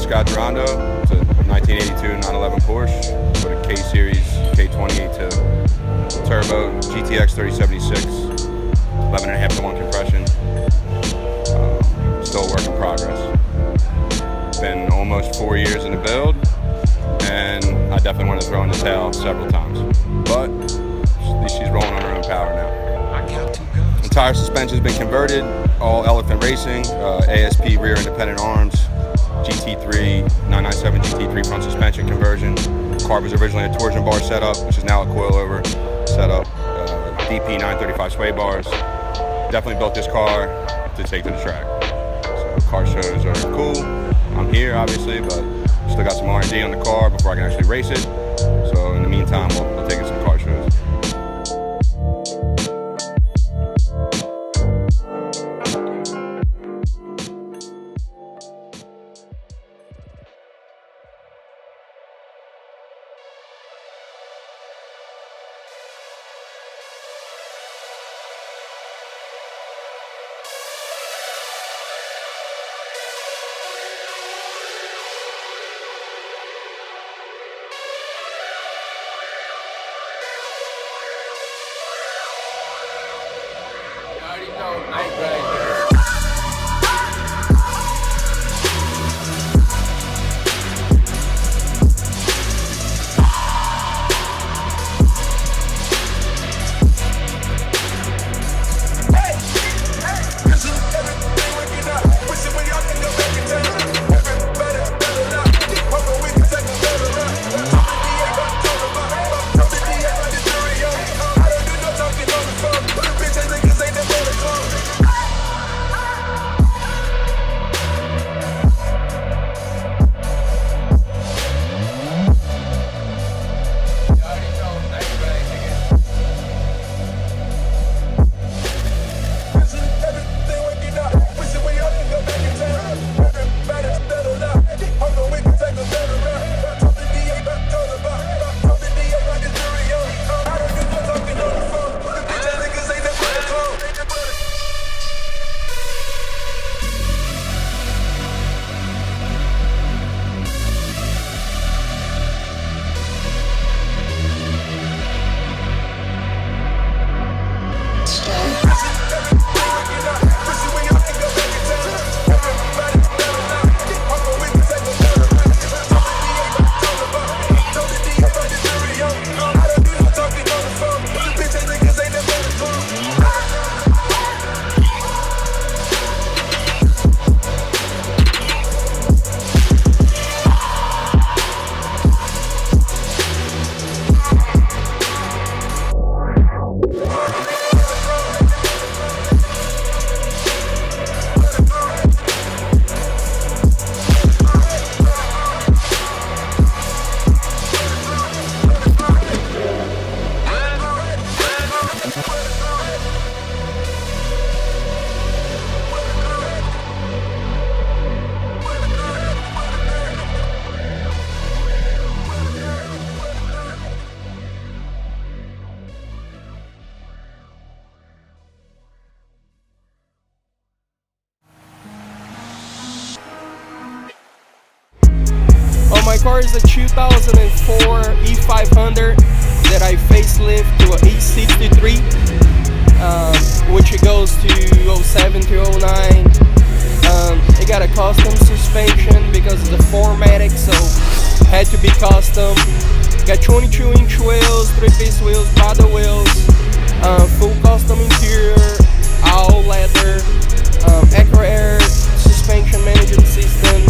Scott Durando. It's a 1982 911 Porsche with a K-Series K28 turbo GTX 3076, 11.5 to 1 compression. Still a work in progress. Been almost 4 years in the build, and I definitely want to throw in the towel several times. But at least she's rolling on her own power now. Entire suspension has been converted, all Elephant Racing, ASP rear independent arms, GT3, 997 GT3 front suspension conversion. Car was originally a torsion bar setup, which is now a coilover setup. DP 935 sway bars. Definitely built this car to take to the track. So car shows are cool. I'm here obviously, but still got some R&D on the car before I can actually race it. So in the meantime, we'll take it to some car shows. My car is a 2004 E500 that I facelift to a E63, which it goes to 07 to 09. It got a custom suspension because it's a 4MATIC, so had to be custom. Got 22-inch wheels, 3-piece wheels, Prada wheels, full custom interior, all leather, Acro-Air suspension management system,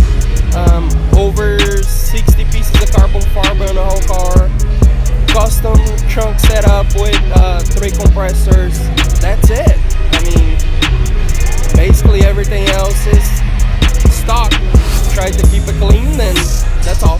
over 60 pieces of carbon fiber on the whole car, custom trunk setup with 3 compressors. That's it. I mean, basically everything else is stock. Try to keep it clean, and that's all.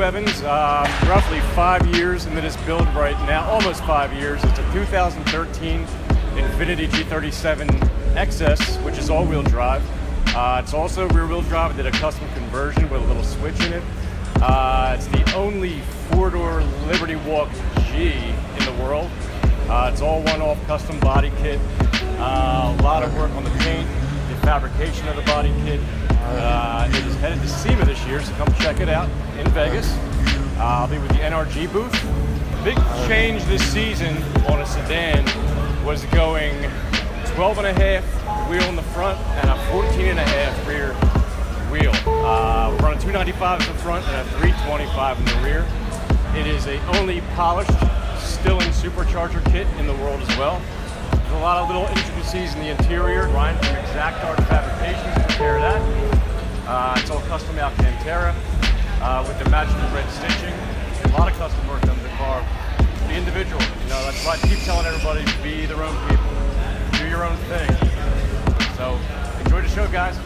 Evans, roughly 5 years into this build right now, almost 5 years. It's a 2013 Infiniti G37 XS, which is all-wheel drive. It's also rear-wheel drive. I did a custom conversion with a little switch in it. It's the only four-door Liberty Walk G in the world. It's all one-off custom body kit. A lot of work on the paint, the fabrication of the body kit. It is headed to SEMA this year, so come check it out in Vegas. I'll be with the NRG booth. Big change this season on a sedan was going 12.5 wheel in the front and a 14.5 rear wheel. We're running 295s in the front and a 325 in the rear. It is the only polished Stilling supercharger kit in the world as well. There's a lot of little intricacies in the interior. Ryan from Exact Art Fabrications took care of that. It's all custom Alcantara with the matching red stitching. A lot of custom work done to the car. Be individual. You know, that's why I keep telling everybody, be their own people. Do your own thing. So enjoy the show, guys.